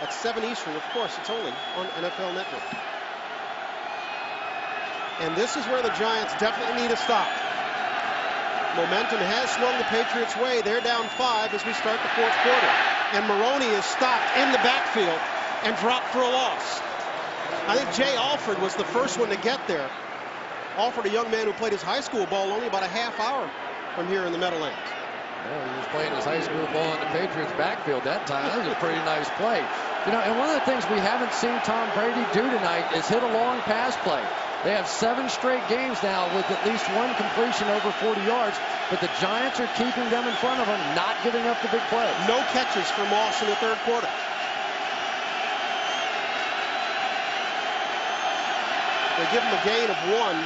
at 7 Eastern. Of course, it's only on NFL Network. And this is where the Giants definitely need a stop. Momentum has swung the Patriots' way. They're down 5 as we start the 4th quarter. And Maroney is stopped in the backfield and dropped for a loss. I think Jay Alford was the first one to get there. Alford, a young man who played his high school ball only about a half hour from here in the Meadowlands. Well, he was playing his high school ball in the Patriots backfield that time. That was a pretty nice play. You know, and one of the things we haven't seen Tom Brady do tonight is hit a long pass play. They have 7 straight games now with at least one completion over 40 yards, but the Giants are keeping them in front of them, not giving up the big play. No catches for Moss in the 3rd quarter. They give him a gain of 1.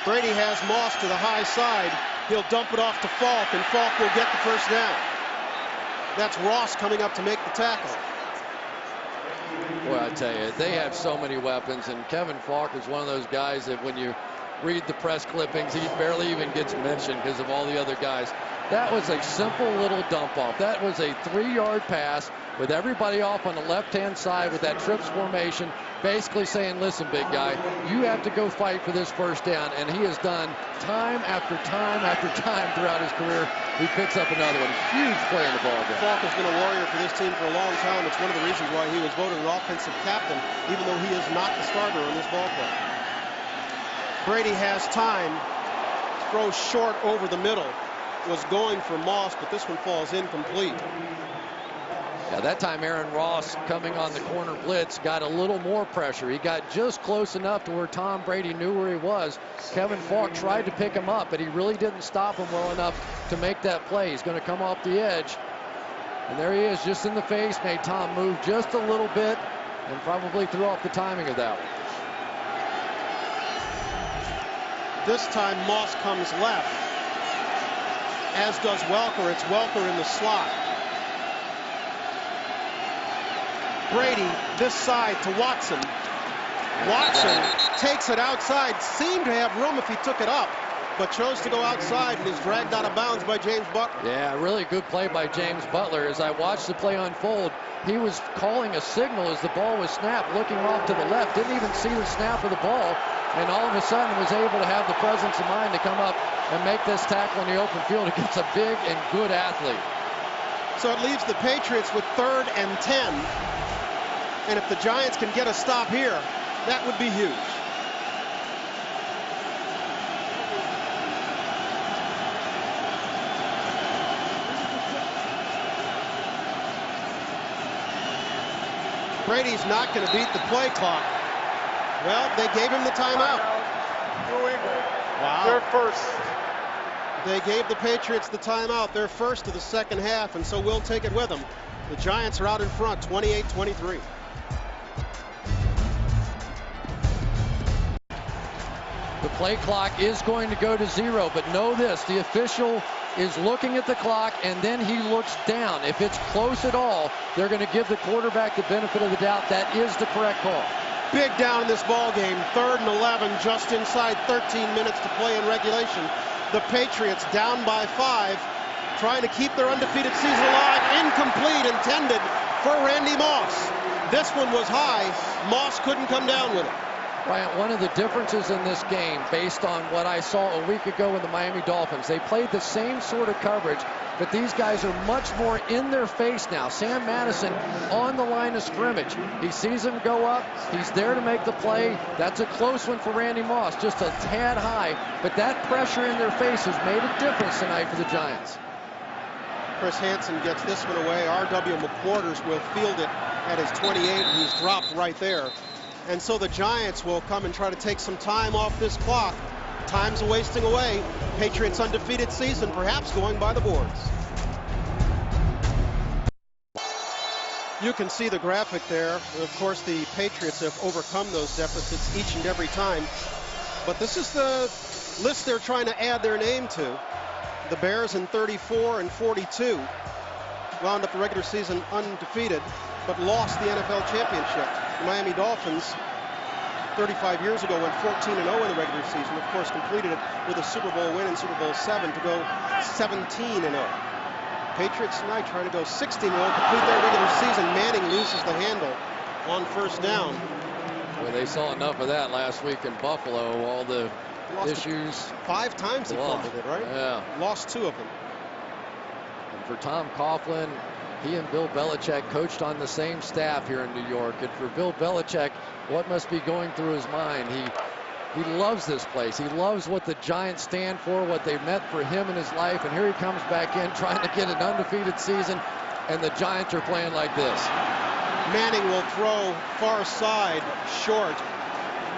Brady has Moss to the high side. He'll dump it off to Falk, and Falk will get the first down. That's Ross coming up to make the tackle. Boy, I tell you, they have so many weapons, and Kevin Falk is one of those guys that when you read the press clippings, he barely even gets mentioned because of all the other guys. That was a simple little dump off. That was a 3-yard pass with everybody off on the left-hand side with that trips formation, basically saying, listen, big guy, you have to go fight for this first down. And he has done time after time after time throughout his career. He picks up another one. Huge play in the ball game. Falk has been a warrior for this team for a long time. It's one of the reasons why he was voted an offensive captain, even though he is not the starter on this ball club. Brady has time. Throws short over the middle. Was going for Moss, but this one falls incomplete. Yeah, that time Aaron Ross, coming on the corner blitz, got a little more pressure. He got just close enough to where Tom Brady knew where he was. Kevin Falk tried to pick him up, but he really didn't stop him well enough to make that play. He's going to come off the edge. And there he is, just in the face, made Tom move just a little bit and probably threw off the timing of that one. This time Moss comes left, as does Welker. It's Welker in the slot. Brady this side to Watson. Watson takes it outside. Seemed to have room if he took it up, but chose to go outside and is dragged out of bounds by James Butler. Yeah, really good play by James Butler. As I watched the play unfold, he was calling a signal as the ball was snapped, looking off to the left, didn't even see the snap of the ball, and all of a sudden was able to have the presence of mind to come up and make this tackle in the open field against a big and good athlete. So it leaves the Patriots with 3rd and 10. And if the Giants can get a stop here, that would be huge. Brady's not going to beat the play clock. Well, they gave him the timeout. Wow. They're first. They gave the Patriots the timeout. They're first of the 2nd half, and so we'll take it with them. The Giants are out in front, 28-23. The play clock is going to go to 0, but know this, the official is looking at the clock and then he looks down. If it's close at all, they're going to give the quarterback the benefit of the doubt. That is the correct call. Big down in this ball game. 3rd and 11, just inside 13 minutes to play in regulation. The Patriots down by 5, trying to keep their undefeated season alive. Incomplete, intended for Randy Moss. This one was high. Moss couldn't come down with it. Bryant, one of the differences in this game, based on what I saw a week ago with the Miami Dolphins, they played the same sort of coverage, but these guys are much more in their face now. Sam Madison on the line of scrimmage. He sees him go up. He's there to make the play. That's a close one for Randy Moss, just a tad high, but that pressure in their face has made a difference tonight for the Giants. Chris Hansen gets this one away. R.W. McQuarters will field it at his 28, and he's dropped right there. And so the Giants will come and try to take some time off this clock. Time's wasting away. Patriots' undefeated season perhaps going by the boards. You can see the graphic there. Of course, the Patriots have overcome those deficits each and every time. But this is the list they're trying to add their name to. The Bears in 34 and 42 wound up the regular season undefeated, but lost the NFL championship. The Miami Dolphins, 35 years ago, went 14-0 in the regular season. Of course, completed it with a Super Bowl win in Super Bowl 7 to go 17-0. Patriots tonight trying to go 16-0, complete their regular season, scramble on first down. Well, they saw enough of that last week in Buffalo. All the issues. 5 times he fumbled it, right? Yeah. Lost 2 of them. And for Tom Coughlin, he and Bill Belichick coached on the same staff here in New York. And for Bill Belichick, what must be going through his mind? He loves this place. He loves what the Giants stand for, what they meant for him in his life. And here he comes back in trying to get an undefeated season, and the Giants are playing like this. Manning will throw far side, short.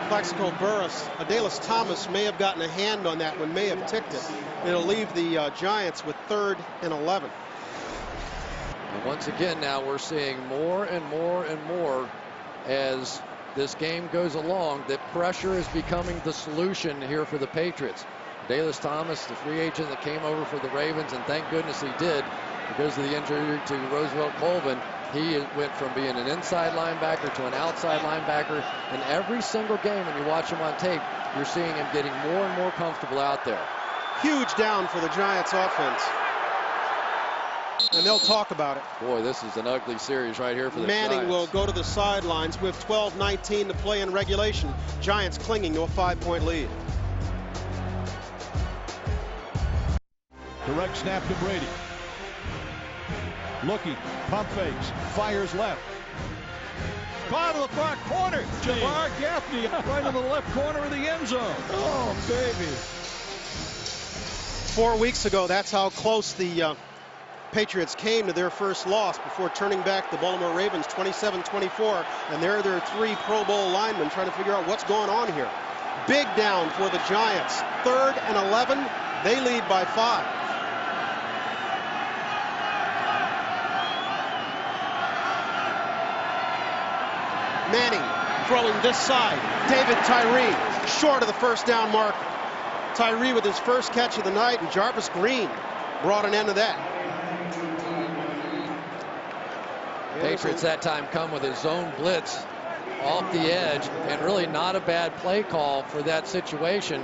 Plaxico Burress. Adalys Thomas may have gotten a hand on that one, may have ticked it. It'll leave the Giants with 3rd and 11. And once again, now we're seeing more and more and more as this game goes along that pressure is becoming the solution here for the Patriots. Adalys Thomas, the free agent that came over for the Ravens, and thank goodness he did because of the injury to Roosevelt Colvin. He went from being an inside linebacker to an outside linebacker. And every single game, when you watch him on tape, you're seeing him getting more and more comfortable out there. Huge down for the Giants offense. And they'll talk about it. Boy, this is an ugly series right here for the Manning Giants. will go to the sidelines with 12:19 to play in regulation. Giants clinging to a 5-point lead. Direct snap to Brady. Looking, pump fakes, fires left. Caught to the far corner. Jabbar Gaffney right in the left corner of the end zone. Oh, baby. 4 weeks ago, that's how close the Patriots came to their first loss before turning back the Baltimore Ravens 27-24. And there are their 3 Pro Bowl linemen trying to figure out what's going on here. Big down for the Giants. 3rd and 11. They lead by 5. Manning throwing this side. David Tyree short of the first down mark. Tyree with his first catch of the night, and Jarvis Green brought an end to that. Patriots that time come with a zone blitz off the edge, and really not a bad play call for that situation.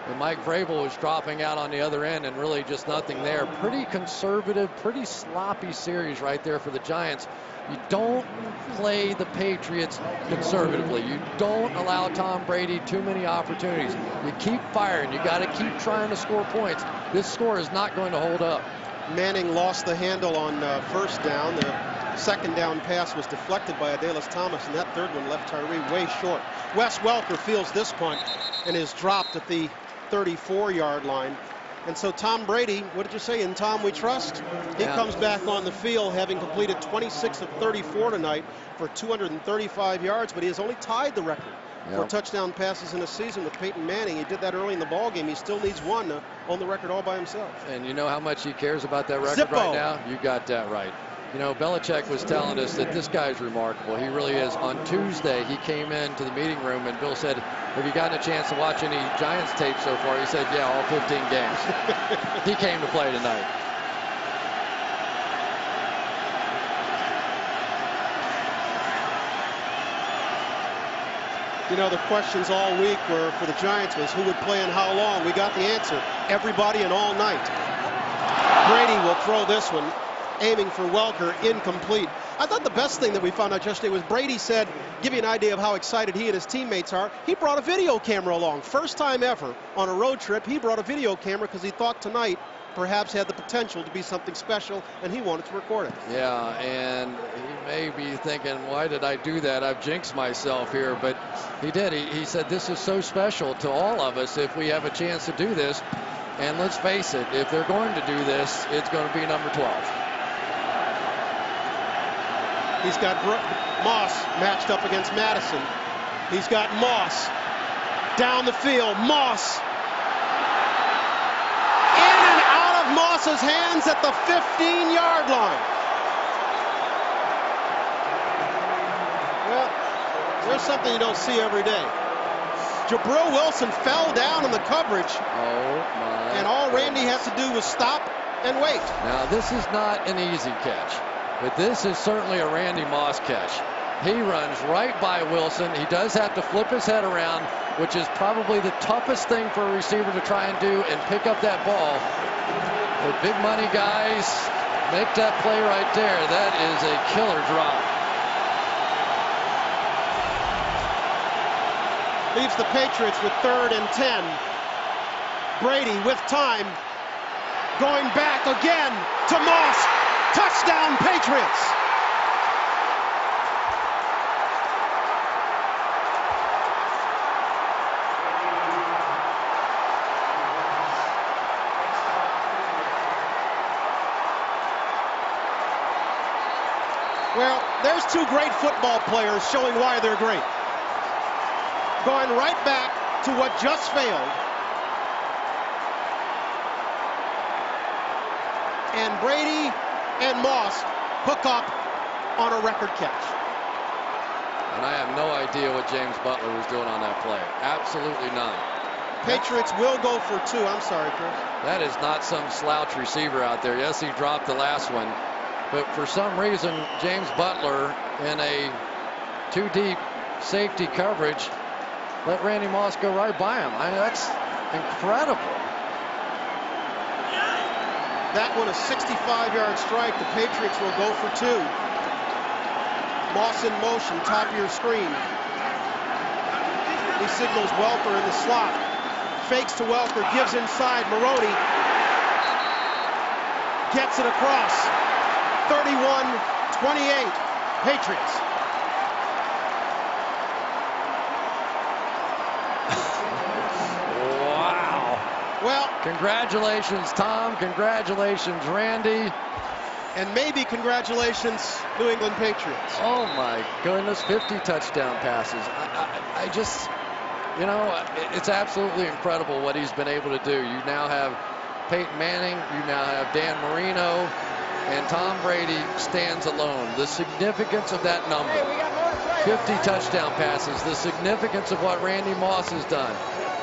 And Mike Vrabel was dropping out on the other end, and really just nothing there. Pretty conservative, pretty sloppy series right there for the Giants. You don't play the Patriots conservatively. You don't allow Tom Brady too many opportunities. You keep firing. You got to keep trying to score points. This score is not going to hold up. Manning lost the handle on first down. The second down pass was deflected by Adalys Thomas, and that 3rd one left Tyree way short. Wes Welker fields this punt and is dropped at the 34-yard line. And so Tom Brady, what did you say? In Tom we trust? He comes back on the field having completed 26 of 34 tonight for 235 yards, but he has only tied the record for touchdown passes in a season with Peyton Manning. He did that early in the ballgame. He still needs 1 to own the record all by himself. And you know how much he cares about that record right now? You got that right. You know, Belichick was telling us that this guy's remarkable. He really is. On Tuesday, he came into the meeting room, and Bill said, have you gotten a chance to watch any Giants tape so far? He said, yeah, all 15 games. He came to play tonight. You know, the questions all week were for the Giants was who would play and how long. We got the answer. Everybody and all night. Brady will throw this one, aiming for Welker, incomplete. I thought the best thing that we found out yesterday was Brady said, give you an idea of how excited he and his teammates are, he brought a video camera along. First time ever on a road trip, he brought a video camera because he thought tonight perhaps had the potential to be something special, and he wanted to record it. Yeah, and he may be thinking, why did I do that? I've jinxed myself here, but he did. He said this is so special to all of us if we have a chance to do this. And let's face it, if they're going to do this, it's going to be number 12. He's got Moss matched up against Madison. He's got Moss down the field. Moss in and out of Moss's hands at the 15-yard line. Well, there's something you don't see every day. Jabril Wilson fell down in the coverage. Oh, my. And all Randy has to do was stop and wait. Now, this is not an easy catch, but this is certainly a Randy Moss catch. He runs right by Wilson. He does have to flip his head around, which is probably the toughest thing for a receiver to try and do and pick up that ball. The big money guys make that play right there. That is a killer drop. leaves the Patriots with 3rd and 10. Brady with time, going back again to Moss. Touchdown, Patriots. Well, there's two great football players showing why they're great. Going right back to what just failed. And Brady and Moss hook up on a record catch. And I have no idea what James Butler was doing on that play. Absolutely none. Patriots will go for 2. I'm sorry, Chris. That is not some slouch receiver out there. Yes, he dropped the last one. But for some reason, James Butler in a 2-deep safety coverage let Randy Moss go right by him. I mean, that's incredible. That one, a 65-yard strike. The Patriots will go for 2. Moss in motion, top of your screen. He signals Welker in the slot. Fakes to Welker, gives inside. Maroney gets it across. 31-28, Patriots. Wow. Well, congratulations, Tom. Congratulations, Randy. And maybe congratulations, New England Patriots. Oh, my goodness. 50 touchdown passes. I just, you know, it's absolutely incredible what he's been able to do. You now have Peyton Manning. You now have Dan Marino. And Tom Brady stands alone. The significance of that number, 50 touchdown passes, the significance of what Randy Moss has done,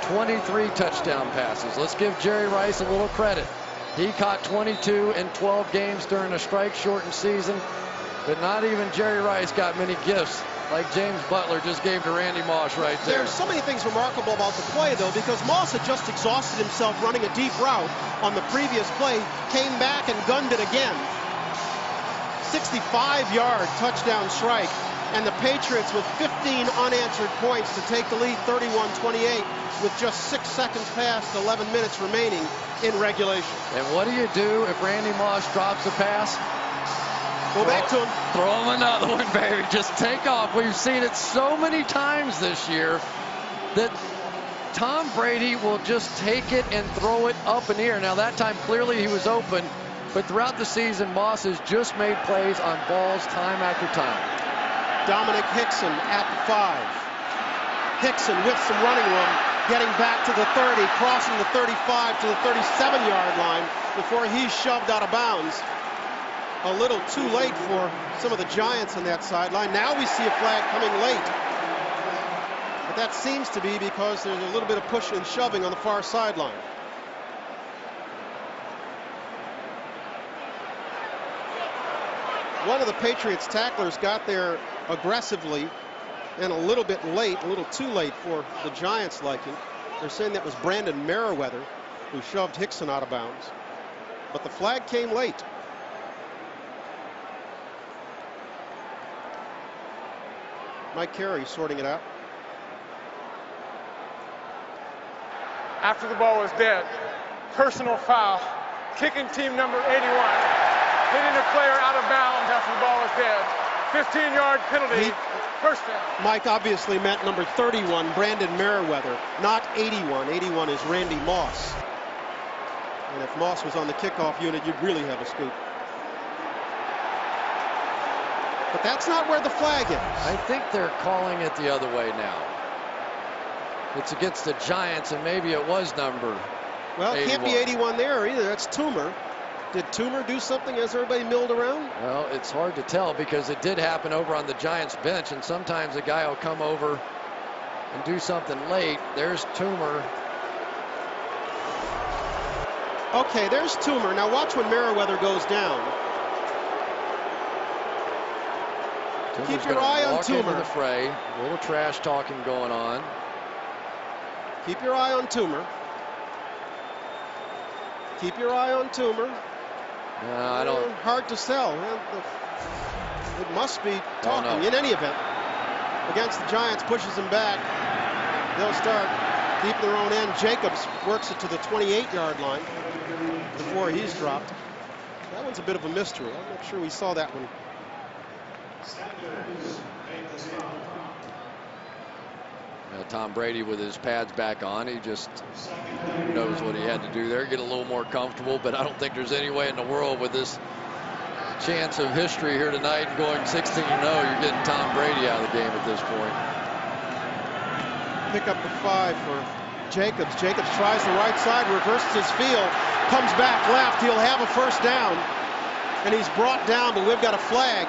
23 touchdown passes. Let's give Jerry Rice a little credit. He caught 22 in 12 games during a strike-shortened season, but not even Jerry Rice got many gifts like James Butler just gave to Randy Moss right there. There's so many things remarkable about the play, though, because Moss had just exhausted himself running a deep route on the previous play, came back and gunned it again. 65-yard touchdown strike, and the Patriots with 15 unanswered points to take the lead 31-28 with just 6 seconds past 11 minutes remaining in regulation. And what do you do if Randy Moss drops a pass? Go back to him. Throw him another one, baby. Just take off. We've seen it so many times this year that Tom Brady will just take it and throw it up in the air. Now, that time, clearly he was open, but throughout the season, Moss has just made plays on balls time after time. Dominic Hickson at the 5. Hickson with some running room, getting back to the 30, crossing the 35 to the 37-yard line before he's shoved out of bounds. A little too late for some of the Giants on that sideline. Now we see a flag coming late. But that seems to be because there's a little bit of pushing and shoving on the far sideline. One of the Patriots tacklers got there aggressively and a little bit late, a little too late for the Giants' liking. They're saying that was Brandon Merriweather who shoved Hickson out of bounds. But the flag came late. Mike Carey sorting it out. After the ball was dead, personal foul, kicking team number 81, hitting a player out of bounds after the ball was dead. 15-yard penalty, first down. Mike obviously meant number 31, Brandon Merriweather, not 81. 81 is Randy Moss. And if Moss was on the kickoff unit, you'd really have a scoop. But that's not where the flag is. I think they're calling it the other way now. It's against the Giants, and maybe it was number Well, it 81. can't be 81 there either. That's Toomer. Did Toomer do something as everybody milled around? Well, it's hard to tell because it did happen over on the Giants bench, and sometimes a guy will come over and do something late. There's Toomer. Okay, there's Toomer. Now watch when Merriweather goes down. Toomer's Keep your gonna eye on walk into Toomer. the fray. A little trash talking going on. Keep your eye on Toomer. Keep your eye on Toomer. No, I don't. Hard to sell. It must be talking. know. In any event, against the Giants, pushes him back. They'll start deep in their own end. Jacobs works it to the 28-yard line before he's dropped. That one's a bit of a mystery. I'm not sure we saw that one. Tom Brady with his pads back on. He just knows what he had to do there. Get a little more comfortable, but I don't think there's any way in the world with this chance of history here tonight and going 16-0, you're getting Tom Brady out of the game at this point. Pick up the 5 for Jacobs. Jacobs tries the right side, reverses his field, comes back left. He'll have a first down, and he's brought down, but we've got a flag.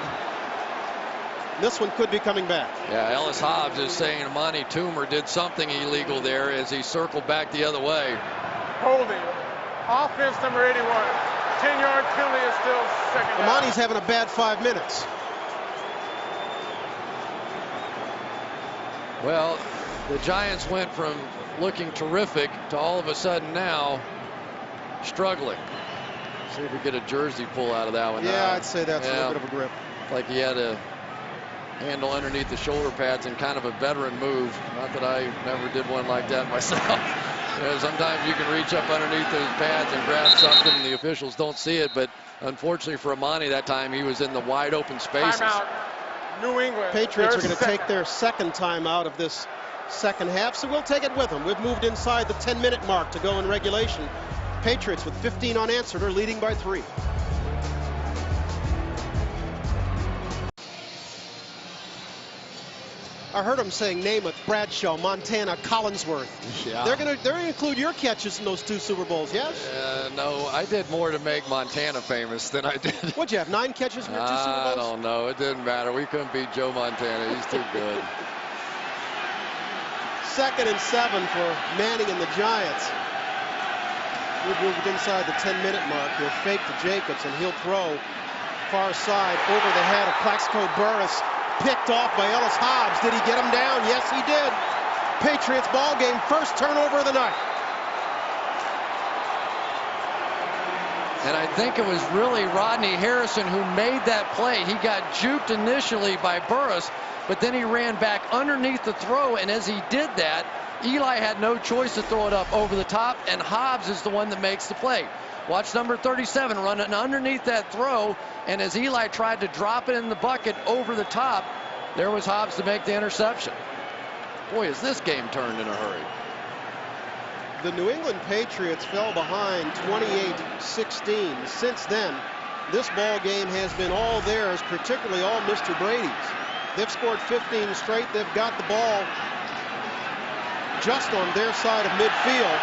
This one could be coming back. Yeah, Ellis Hobbs is saying Amani Toomer did something illegal there as he circled back the other way. Holding. Offense number 81. 10-yard penalty is still second down. Amani's having a bad 5 minutes. Well, the Giants went from looking terrific to all of a sudden now struggling. See if we get a jersey pull out of that one. Yeah, I'd say that's a little bit of a grip. Like he had a handle underneath the shoulder pads and kind of a veteran move. Not that I never did one like that myself. Sometimes you can reach up underneath those pads and grab something and the officials don't see it, but unfortunately for Amani that time he was in the wide open spaces. Timeout. New England. Patriots are going to take their second timeout of this second half, so we'll take it with them. We've moved inside the 10-minute mark to go in regulation. Patriots with 15 unanswered are leading by 3. I heard him saying Namath, Bradshaw, Montana, Collinsworth. Yeah. They're gonna include your catches in those 2 Super Bowls, yes? No, I did more to make Montana famous than I did. What'd you have, 9 catches in your 2 Super Bowls? I don't know. It didn't matter. We couldn't beat Joe Montana. He's too good. 2nd and 7 for Manning and the Giants. We've moved inside the 10-minute mark. He'll fake to Jacobs, and he'll throw far side over the head of Plaxico Burress. Picked off by Ellis Hobbs. Did he get him down? Yes, he did. Patriots ball game, first turnover of the night. And I think it was really Rodney Harrison who made that play. He got juked initially by Burress, but then he ran back underneath the throw, and as he did that, Eli had no choice to throw it up over the top, and Hobbs is the one that makes the play. Watch number 37 running underneath that throw, and as Eli tried to drop it in the bucket over the top, there was Hobbs to make the interception. Boy, is this game turned in a hurry. The New England Patriots fell behind 28-16. Since then, this ball game has been all theirs, particularly all Mr. Brady's. They've scored 15 straight. They've got the ball just on their side of midfield.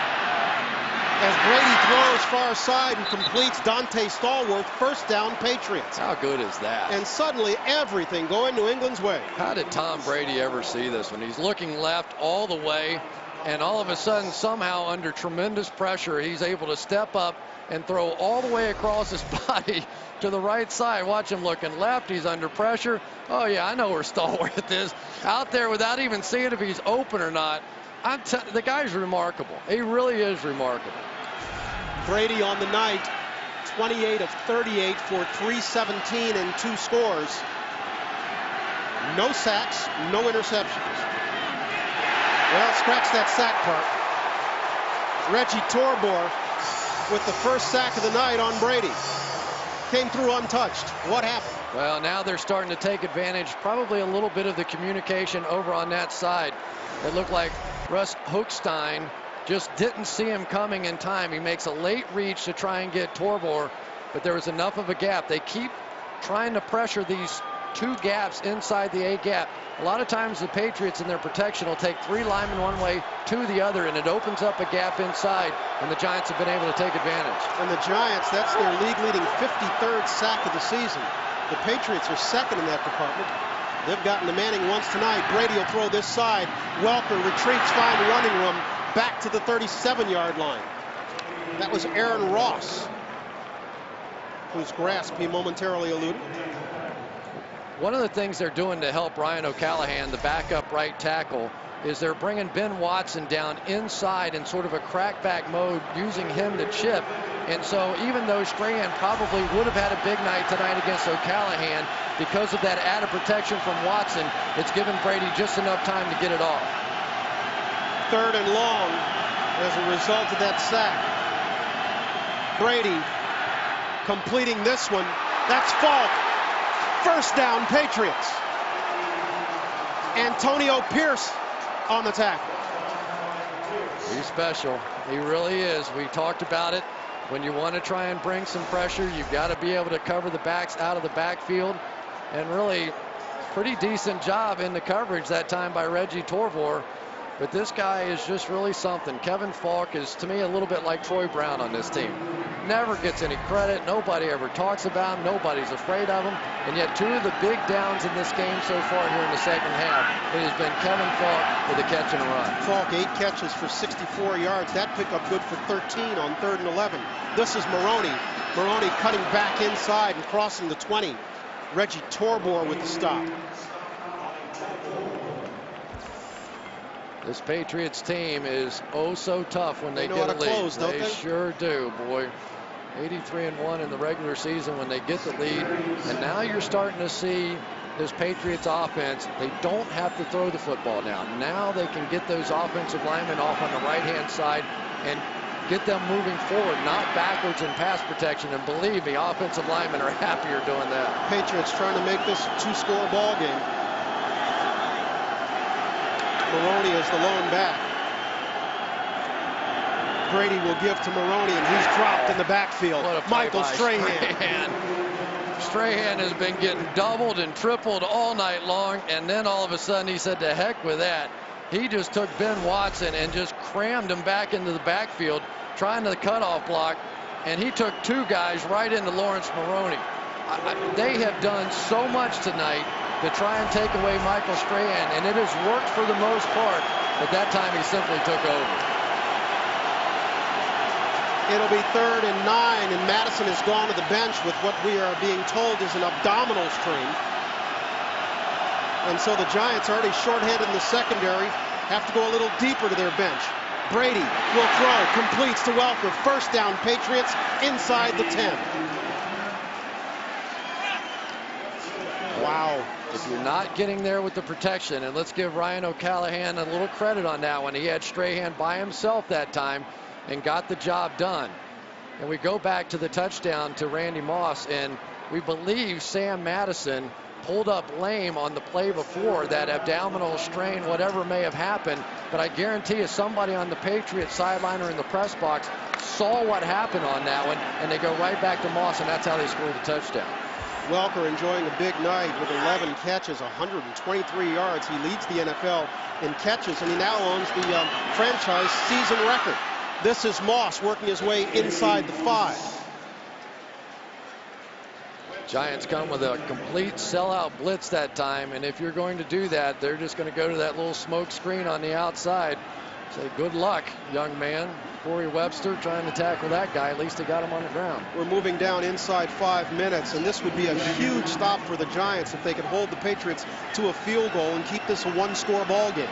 As Brady throws far side and completes Dante Stallworth, first down Patriots. How good is that? And suddenly everything going New England's way. How did Tom Brady ever see this when he's looking left all the way, and all of a sudden somehow under tremendous pressure he's able to step up and throw all the way across his body to the right side. Watch him looking left. He's under pressure. Oh yeah, I know where Stallworth is. Out there without even seeing if he's open or not. The guy's remarkable. He really is remarkable. Brady on the night, 28 of 38 for 317 and 2 scores. No sacks, no interceptions. Well, scratch that sack part. Reggie Torbor with the first sack of the night on Brady. Came through untouched. What happened? Well, now they're starting to take advantage, probably a little bit of the communication over on that side. It looked like Russ Hochstein just didn't see him coming in time. He makes a late reach to try and get Torbor, but there was enough of a gap. They keep trying to pressure these 2 gaps inside the A gap. A lot of times the Patriots in their protection will take 3 linemen one way, 2 the other, and it opens up a gap inside, and the Giants have been able to take advantage. And the Giants, that's their league-leading 53rd sack of the season. The Patriots are second in that department. They've gotten to Manning once tonight. Brady will throw this side. Welker retreats, find running room, back to the 37-yard line. That was Aaron Ross, whose grasp he momentarily eluded. One of the things they're doing to help Ryan O'Callahan, the backup right tackle, is they're bringing Ben Watson down inside in sort of a crackback mode, using him to chip. And so even though Strahan probably would have had a big night tonight against O'Callahan, because of that added protection from Watson, it's given Brady just enough time to get it off. 3rd and long as a result of that sack. Brady completing this one. That's Falk. 1st down, Patriots. Antonio Pierce on the tackle. He's special. He really is. We talked about it. When you want to try and bring some pressure, you've got to be able to cover the backs out of the backfield. And really, pretty decent job in the coverage that time by Reggie Torvor. But this guy is just really something. Kevin Falk is, to me, a little bit like Troy Brown on this team. Never gets any credit. Nobody ever talks about him. Nobody's afraid of him. And yet 2 of the big downs in this game so far here in the 2nd half, it has been Kevin Falk with a catch and a run. Falk 8 catches for 64 yards. That pickup good for 13 on 3rd and 11. This is Maroney. Maroney cutting back inside and crossing the 20. Reggie Torvor with the stop. This Patriots team is oh so tough when they get a lead. Close, don't they? Sure do, boy. 83-1 in the regular season when they get the lead. And now you're starting to see this Patriots offense. They don't have to throw the football now. Now they can get those offensive linemen off on the right-hand side and get them moving forward, not backwards in pass protection. And believe me, offensive linemen are happier doing that. Patriots trying to make this a 2-score ball game. Maroney is the lone back. Brady will give to Maroney, and he's dropped in the backfield. Michael Strahan. Strahan has been getting doubled and tripled all night long, and then all of a sudden he said, to heck with that. He just took Ben Watson and just crammed him back into the backfield, trying to cutoff block, and he took 2 guys right into Lawrence Maroney. They have done so much tonight to try and take away Michael Strahan, and it has worked for the most part, but that time he simply took over. It'll be 3rd and 9, and Madison has gone to the bench with what we are being told is an abdominal strain. And so the Giants, already shorthanded in the secondary, have to go a little deeper to their bench. Brady will throw, completes to Welker. 1st down, Patriots inside the 10. Wow. If you're not getting there with the protection, and let's give Ryan O'Callahan a little credit on that one. He had Strahan by himself that time and got the job done. And we go back to the touchdown to Randy Moss, and we believe Sam Madison pulled up lame on the play before, that abdominal strain, whatever may have happened. But I guarantee you somebody on the Patriots sideline or in the press box saw what happened on that one, and they go right back to Moss, and that's how they scored the touchdown. Welker enjoying a big night with 11 catches, 123 yards. He leads the NFL in catches, and he now owns the franchise season record. This is Moss working his way inside the 5. Giants come with a complete sellout blitz that time, and if you're going to do that, they're just going to go to that little smoke screen on the outside. Say good luck, young man. Corey Webster trying to tackle that guy. At least he got him on the ground. We're moving down inside 5 minutes, and this would be a huge stop for the Giants if they could hold the Patriots to a field goal and keep this a 1-score ball game.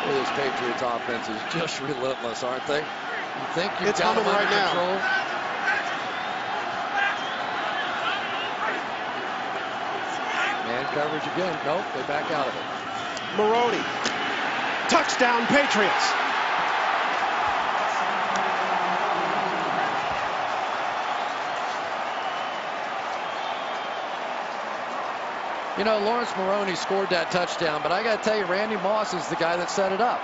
Well, this Patriots offense is just relentless, aren't they? You think you've it's got them right under control? Now. Man coverage again. Nope, they back out of it. Maroney. Touchdown, Patriots. You know, Lawrence Maroney scored that touchdown, but I got to tell you, Randy Moss is the guy that set it up.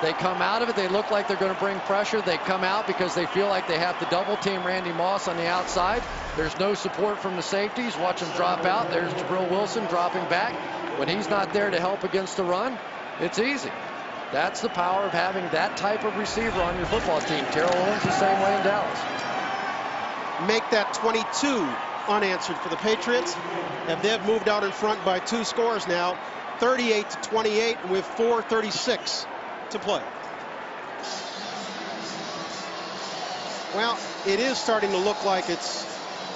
They come out of it. They look like they're going to bring pressure. They come out because they feel like they have to double team Randy Moss on the outside. There's no support from the safeties. Watch them drop out. There's Jabril Wilson dropping back. When he's not there to help against the run, it's easy. That's the power of having that type of receiver on your football team. Terrell Owens the same way in Dallas. Make that 22 unanswered for the Patriots, and they've moved out in front by 2 scores now, 38-28, and with 4:36 to play. Well, it is starting to look like it's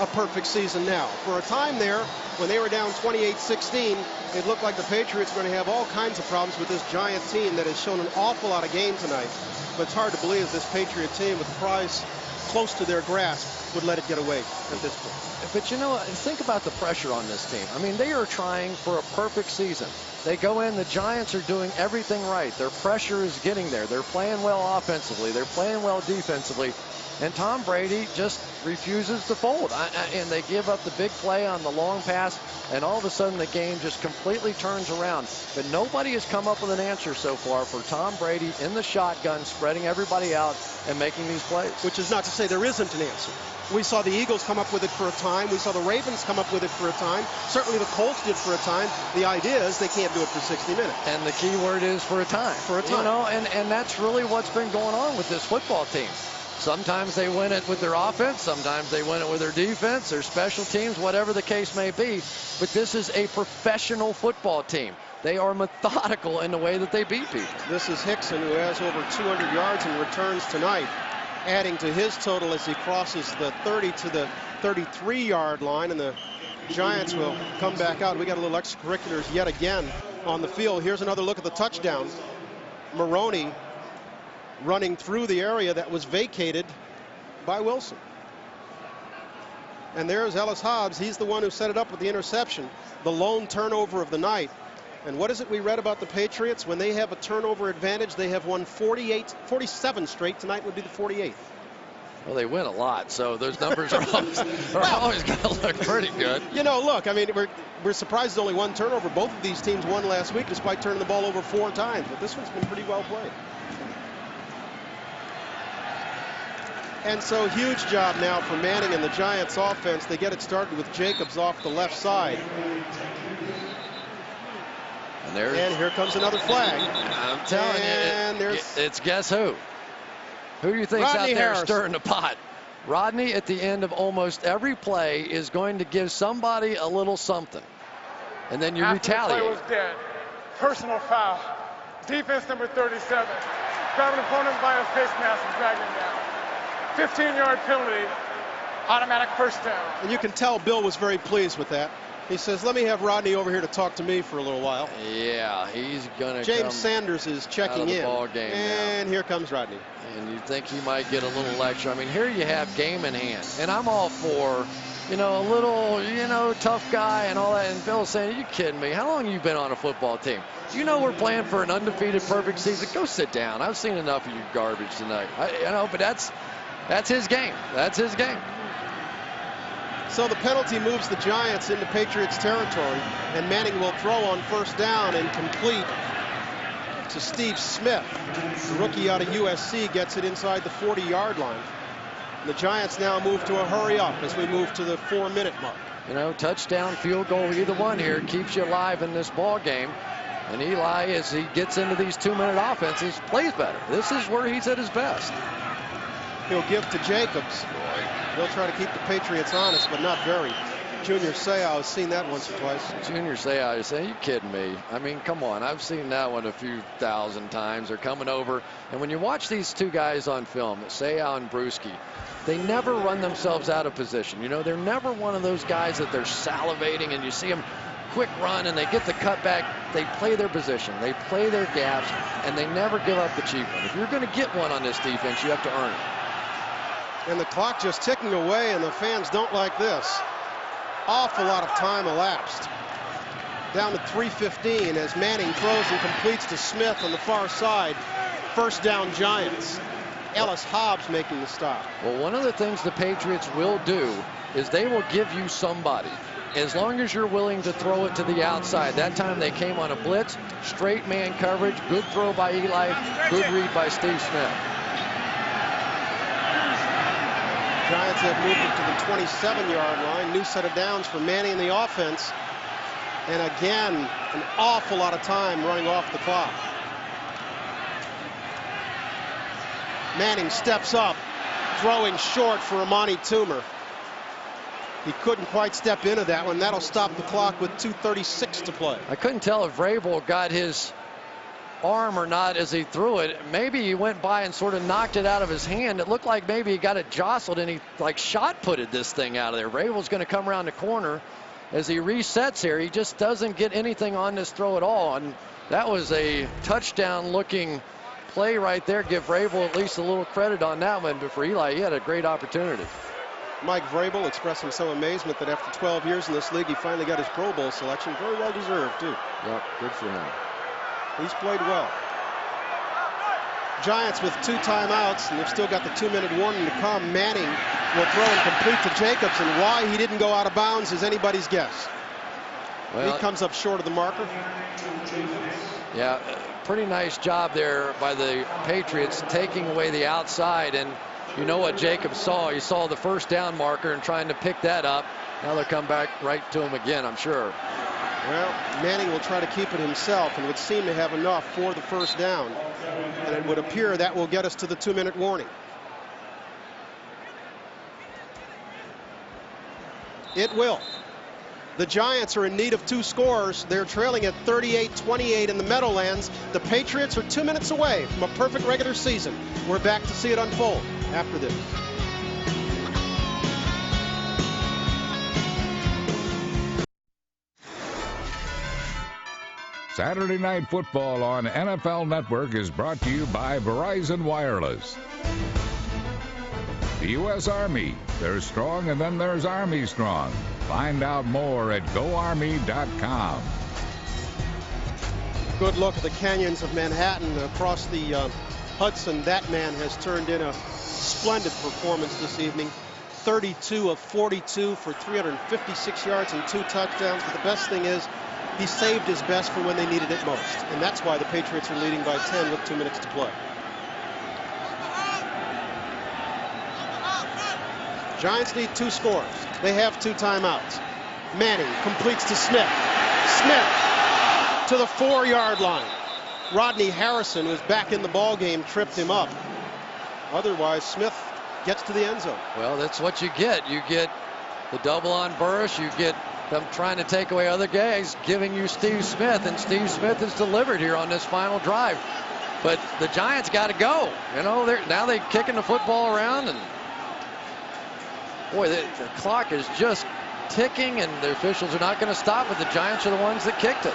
a perfect season now. For a time there, when they were down 28-16, it looked like the Patriots were going to have all kinds of problems with this Giant team that has shown an awful lot of game tonight. But it's hard to believe this Patriot team, with the prize close to their grasp, would let it get away at this point. But you know, think about the pressure on this team. I mean, they are trying for a perfect season. They go in, the Giants are doing everything right. Their pressure is getting there. They're playing well offensively. They're playing well defensively. And Tom Brady just refuses to fold. And they give up the big play on the long pass, and all of a sudden the game just completely turns around. But nobody has come up with an answer so far for Tom Brady in the shotgun, spreading everybody out and making these plays. Which is not to say there isn't an answer. We saw the Eagles come up with it for a time. We saw the Ravens come up with it for a time. Certainly the Colts did for a time. The idea is they can't do it for 60 minutes. And the key word is for a time. For a time. You know, and that's really what's been going on with this football team. Sometimes they win it with their offense. Sometimes they win it with their defense, their special teams, whatever the case may be. But this is a professional football team. They are methodical in the way that they beat people. This is Hickson, who has over 200 yards in returns tonight, adding to his total as he crosses the 30 to the 33-yard line, and the Giants will come back out. We got a little extracurriculars yet again on the field. Here's another look at the touchdown. Maroney running through the area that was vacated by Wilson. And there's Ellis Hobbs. He's the one who set it up with the interception, the lone turnover of the night. And what is it we read about the Patriots? When they have a turnover advantage, they have won 47 straight. Tonight would be the 48th. Well, they win a lot, so those numbers are always going to look pretty good. You know, look, I mean, we're surprised there's only one turnover. Both of these teams won last week despite turning the ball over 4 times, but this one's been pretty well played. And so huge job now for Manning and the Giants offense. They get it started with Jacobs off the left side. And here comes another flag. I'm telling you, it's guess who? Who do you think's out there stirring the pot? Rodney at the end of almost every play is going to give somebody a little something. And then you retaliate. The play was dead. Personal foul. Defense number 37. Grab an opponent by his face mask and drag him down. 15-yard penalty. Automatic first down. And you can tell Bill was very pleased with that. He says, let me have Rodney over here to talk to me for a little while. Yeah, he's going to James Sanders is checking in. Ball game and now. Here comes Rodney. And you think he might get a little lecture. I mean, here you have game in hand. And I'm all for, you know, a little, you know, tough guy and all that. And Bill's saying, are you kidding me? How long have you been on a football team? You know we're playing for an undefeated perfect season. Go sit down. I've seen enough of your garbage tonight. You know, but that's his game. That's his game. So the penalty moves the Giants into Patriots territory, and Manning will throw on first down and complete to Steve Smith. The rookie out of USC gets it inside the 40-yard line. The Giants now move to a hurry up as we move to the 4-minute mark. You know, touchdown, field goal, either one here keeps you alive in this ball game. And Eli, as he gets into these 2-minute offenses, plays better. This is where he's at his best. He'll give to Jacobs. They'll try to keep the Patriots honest, but not very. Junior Seau has seen that once or twice. Junior Seau, you're saying, you kidding me? I mean, come on. I've seen that one a few thousand times. They're coming over. And when you watch these two guys on film, Seau and Bruschi, they never run themselves out of position. You know, they're never one of those guys that they're salivating and you see them quick run and they get the cutback. They play their position. They play their gaps, and they never give up the cheap one. If you're going to get one on this defense, you have to earn it. And the clock just ticking away, and the fans don't like this. Awful lot of time elapsed. Down to 3:15 as Manning throws and completes to Smith on the far side. First down Giants. Ellis Hobbs making the stop. Well, one of the things the Patriots will do is they will give you somebody, as long as you're willing to throw it to the outside. That time they came on a blitz, straight man coverage, good throw by Eli, good read by Steve Smith. Giants have moved it to the 27-yard line. New set of downs for Manning in the offense. And again, an awful lot of time running off the clock. Manning steps up, throwing short for Amani Toomer. He couldn't quite step into that one. That'll stop the clock with 2:36 to play. I couldn't tell if Vrabel got his arm or not as he threw it. Maybe he went by and sort of knocked it out of his hand. It looked like maybe he got it jostled and he like shot putted this thing out of there. Vrabel's going to come around the corner as he resets here. He just doesn't get anything on this throw at all. And that was a touchdown looking play right there. Give Vrabel at least a little credit on that one. But for Eli, he had a great opportunity. Mike Vrabel expressing some amazement that after 12 years in this league, he finally got his Pro Bowl selection. Very well deserved, too. Yep, good for him. He's played well. Giants with 2 timeouts, and they've still got the 2-minute warning to come. Manning will throw and complete to Jacobs, and why he didn't go out of bounds is anybody's guess. Well, he comes up short of the marker. Yeah, pretty nice job there by the Patriots taking away the outside, and you know what Jacobs saw. He saw the first down marker and trying to pick that up. Now they'll come back right to him again, I'm sure. Well, Manning will try to keep it himself and would seem to have enough for the first down. And it would appear that will get us to the 2-minute warning. It will. The Giants are in need of 2 scores. They're trailing at 38-28 in the Meadowlands. The Patriots are 2 minutes away from a perfect regular season. We're back to see it unfold after this. Saturday Night Football on NFL Network is brought to you by Verizon Wireless. The U.S. Army. There's strong and then there's Army strong. Find out more at GoArmy.com. Good look at the canyons of Manhattan across the Hudson. That man has turned in a splendid performance this evening. 32 of 42 for 356 yards and 2 touchdowns. But the best thing is he saved his best for when they needed it most. And that's why the Patriots are leading by 10 with 2 minutes to play. Giants need 2 scores. They have 2 timeouts. Manning completes to Smith. Smith to the 4-yard line. Rodney Harrison, who's back in the ball game, tripped him up. Otherwise, Smith gets to the end zone. Well, that's what you get. You get the double on Burris. You get them trying to take away other guys, giving you Steve Smith, and Steve Smith has delivered here on this final drive. But the Giants got to go. You know, now they're kicking the football around, and boy, the clock is just ticking, and the officials are not going to stop it. The Giants are the ones that kicked it.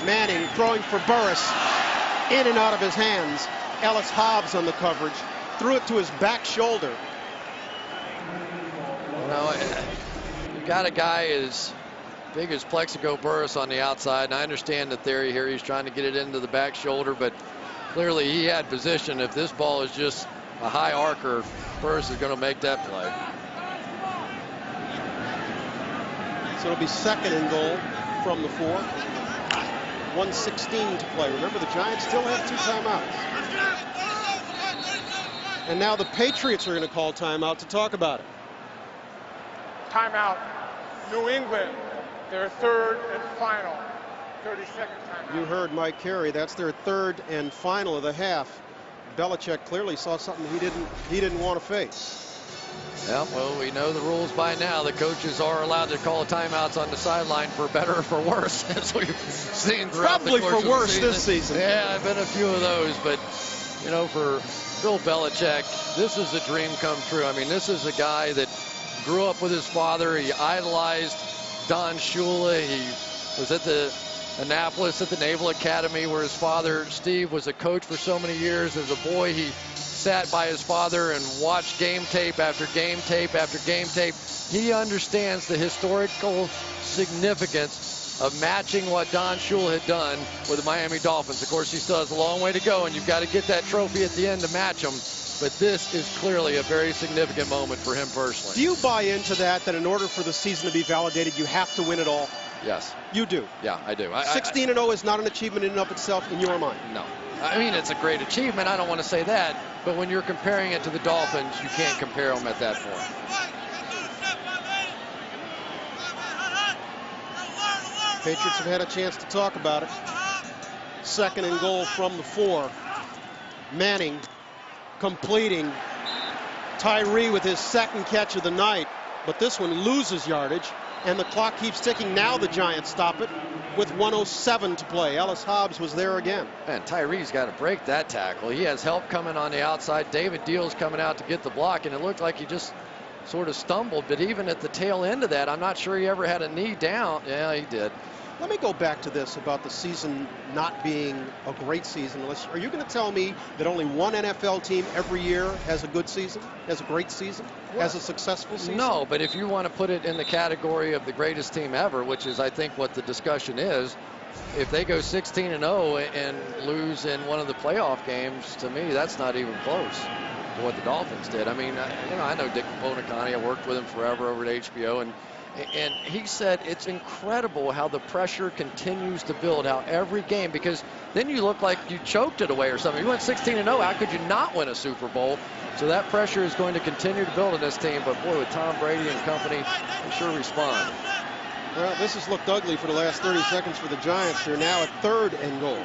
Manning throwing for Burris. In and out of his hands. Ellis Hobbs on the coverage. Threw it to his back shoulder. You know, you got a guy as big as Plexico Burris on the outside, and I understand the theory here. He's trying to get it into the back shoulder, but clearly he had position. If this ball is just a high arcer, Burris is going to make that play. So it'll be 2nd and goal from the 4. 1:16 to play. Remember, the Giants still have 2 timeouts. And now the Patriots are going to call timeout to talk about it. Timeout. New England, their 3rd and final 30-second timeout. You heard Mike Carey. That's their 3rd and final of the half. Belichick clearly saw something he didn't want to face. Yeah, well, we know the rules by now. The coaches are allowed to call timeouts on the sideline for better or for worse, as we've seen throughout Probably the course for worse of the this season. Yeah, I've been a few of those, but you know, for Bill Belichick, this is a dream come true. I mean, this is a guy that grew up with his father. He idolized Don Shula. He was at the Annapolis at the Naval Academy, where his father Steve was a coach for so many years. As a boy, he sat by his father and watched game tape after game tape after game tape. He understands the historical significance of matching what Don Shula had done with the Miami Dolphins. Of course, he still has a long way to go, and you've got to get that trophy at the end to match him. But this is clearly a very significant moment for him personally. Do you buy into that in order for the season to be validated, you have to win it all? Yes. You do? Yeah, I do. 16-0 is not an achievement in and of itself in your mind? No. I mean, it's a great achievement. I don't want to say that. But when you're comparing it to the Dolphins, you can't compare them at that point. Patriots have had a chance to talk about it. 2nd and goal from the 4. Manning completing. Tyree with his 2nd catch of the night. But this one loses yardage. And the clock keeps ticking. Now the Giants stop it with 1:07 to play. Ellis Hobbs was there again. Man, Tyree's got to break that tackle. He has help coming on the outside. David Deal's coming out to get the block, and it looked like he just sort of stumbled. But even at the tail end of that, I'm not sure he ever had a knee down. Yeah, he did. Let me go back to this about the season not being a great season. Are you going to tell me that only one NFL team every year has a good season, has a great season, has a successful season? No, but if you want to put it in the category of the greatest team ever, which is I think what the discussion is, if they go 16-0 and lose in one of the playoff games, to me, that's not even close to what the Dolphins did. I mean, I know Dick Bonacani. I worked with him forever over at HBO, and he said it's incredible how the pressure continues to build, how every game, because then you look like you choked it away or something. You went 16-0. How could you not win a Super Bowl? So that pressure is going to continue to build in this team. But boy, with Tom Brady and company, they sure respond. Well, this has looked ugly for the last 30 seconds for the Giants. They're now at 3rd and goal.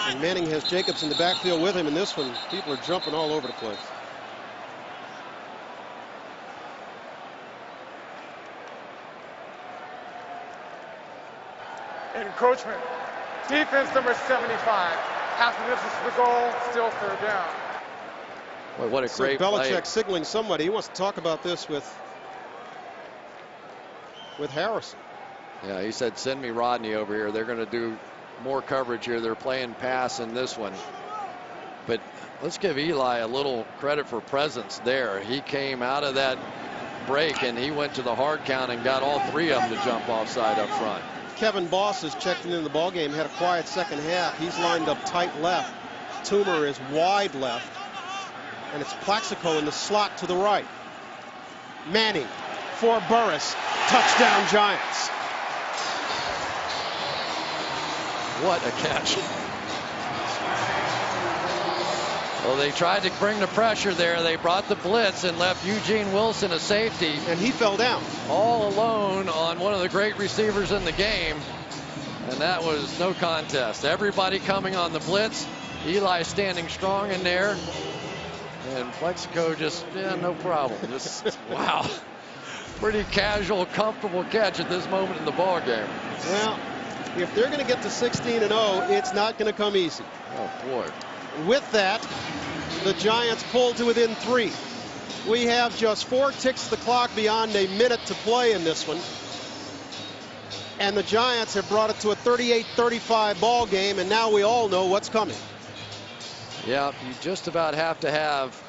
And Manning has Jacobs in the backfield with him in this one. People are jumping all over the place. Encroachment. Defense number 75. After this is the goal, still 3rd down. Boy, what a great Belichick play. signaling somebody. He wants to talk about this with Harrison. Yeah, he said, send me Rodney over here. They're going to do more coverage here. They're playing pass in this one. But let's give Eli a little credit for presence there. He came out of that break and he went to the hard count and got all 3 of them to jump offside up front. Kevin Boss is checking in the ball game. Had a quiet second half. He's lined up tight left. Toomer is wide left. And it's Plaxico in the slot to the right. Manning for Burris. Touchdown Giants. What a catch. Well, they tried to bring the pressure there. They brought the blitz and left Eugene Wilson a safety. And he fell down. All alone on one of the great receivers in the game. And that was no contest. Everybody coming on the blitz. Eli standing strong in there. And Plexico just, no problem. Just, wow. Pretty casual, comfortable catch at this moment in the ball game. Well, if they're going to get to 16-0, it's not going to come easy. Oh, boy. With that, the Giants pull to within 3. We have just 4 ticks the clock beyond a minute to play in this one. And the Giants have brought it to a 38-35 ball game, and now we all know what's coming. Yeah, you just about have to have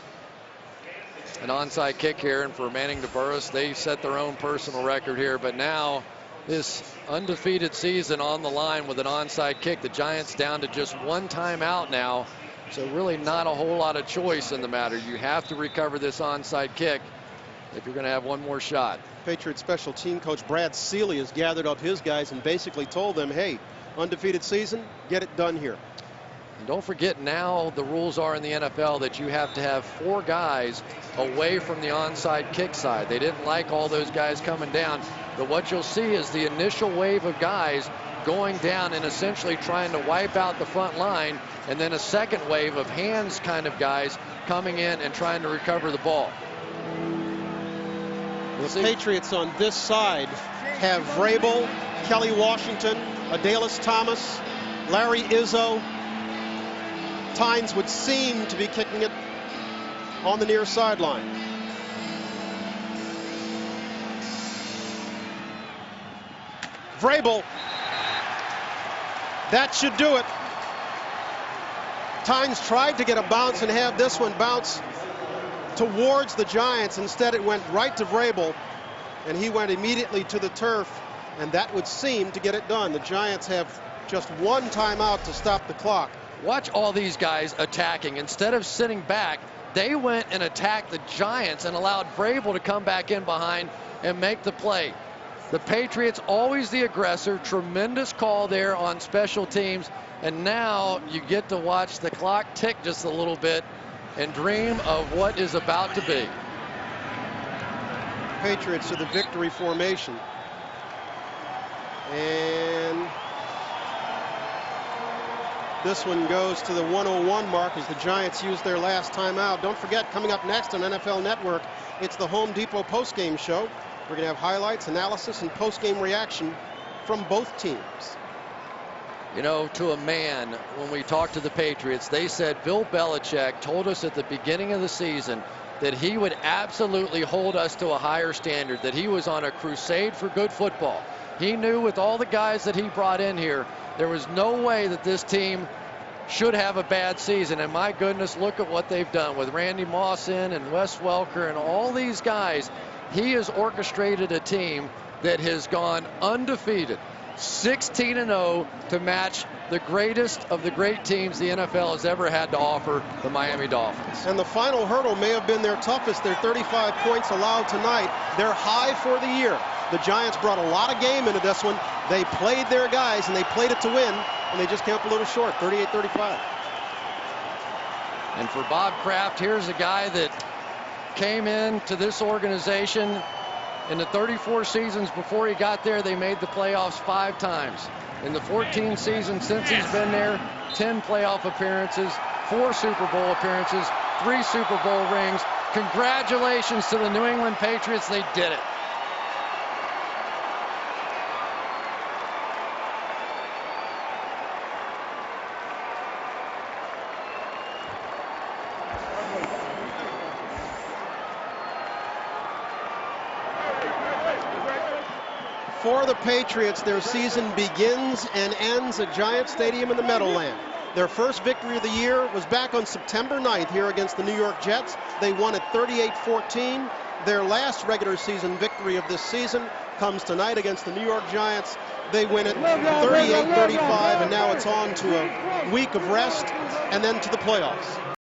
an onside kick here, and for Manning to Burris, they set their own personal record here. But now this undefeated season on the line with an onside kick. The Giants down to just 1 timeout now. So really not a whole lot of choice in the matter. You have to recover this onside kick if you're going to have one more shot. Patriots special team coach Brad Seeley has gathered up his guys and basically told them, hey, undefeated season, get it done here. And don't forget, now the rules are in the NFL that you have to have 4 guys away from the onside kick side. They didn't like all those guys coming down. But what you'll see is the initial wave of guys going down and essentially trying to wipe out the front line, and then a second wave of hands kind of guys coming in and trying to recover the ball. The Patriots on this side have Vrabel, Kelly Washington, Adalis Thomas, Larry Izzo. Tynes would seem to be kicking it on the near sideline. Vrabel. That should do it. Tynes tried to get a bounce and have this one bounce towards the Giants. Instead, it went right to Vrabel, and he went immediately to the turf, and that would seem to get it done. The Giants have just 1 timeout to stop the clock. Watch all these guys attacking. Instead of sitting back, they went and attacked the Giants and allowed Vrabel to come back in behind and make the play. The Patriots always the aggressor. Tremendous call there on special teams. And now you get to watch the clock tick just a little bit and dream of what is about to be. Patriots to the victory formation. And this one goes to the 101 mark as the Giants use their last timeout. Don't forget, coming up next on NFL Network, it's the Home Depot postgame show. We're going to have highlights, analysis, and postgame reaction from both teams. You know, to a man, when we talked to the Patriots, they said Bill Belichick told us at the beginning of the season that he would absolutely hold us to a higher standard, that he was on a crusade for good football. He knew with all the guys that he brought in here, there was no way that this team should have a bad season. And my goodness, look at what they've done with Randy Moss in and Wes Welker and all these guys. He has orchestrated a team that has gone undefeated, 16-0, to match the greatest of the great teams the NFL has ever had to offer, the Miami Dolphins. And the final hurdle may have been their toughest. Their 35 points allowed tonight. They're high for the year. The Giants brought a lot of game into this one. They played their guys, and they played it to win, and they just came up a little short, 38-35. And for Bob Kraft, here's a guy that came into this organization in the 34 seasons before he got there. They made the playoffs 5 times. In the 14 seasons since he's been there, 10 playoff appearances, 4 Super Bowl appearances, 3 Super Bowl rings. Congratulations to the New England Patriots. They did it. For the Patriots, their season begins and ends at Giant Stadium in the Meadowland. Their first victory of the year was back on September 9th here against the New York Jets. They won at 38-14. Their last regular season victory of this season comes tonight against the New York Giants. They win at 38-35, and now it's on to a week of rest and then to the playoffs.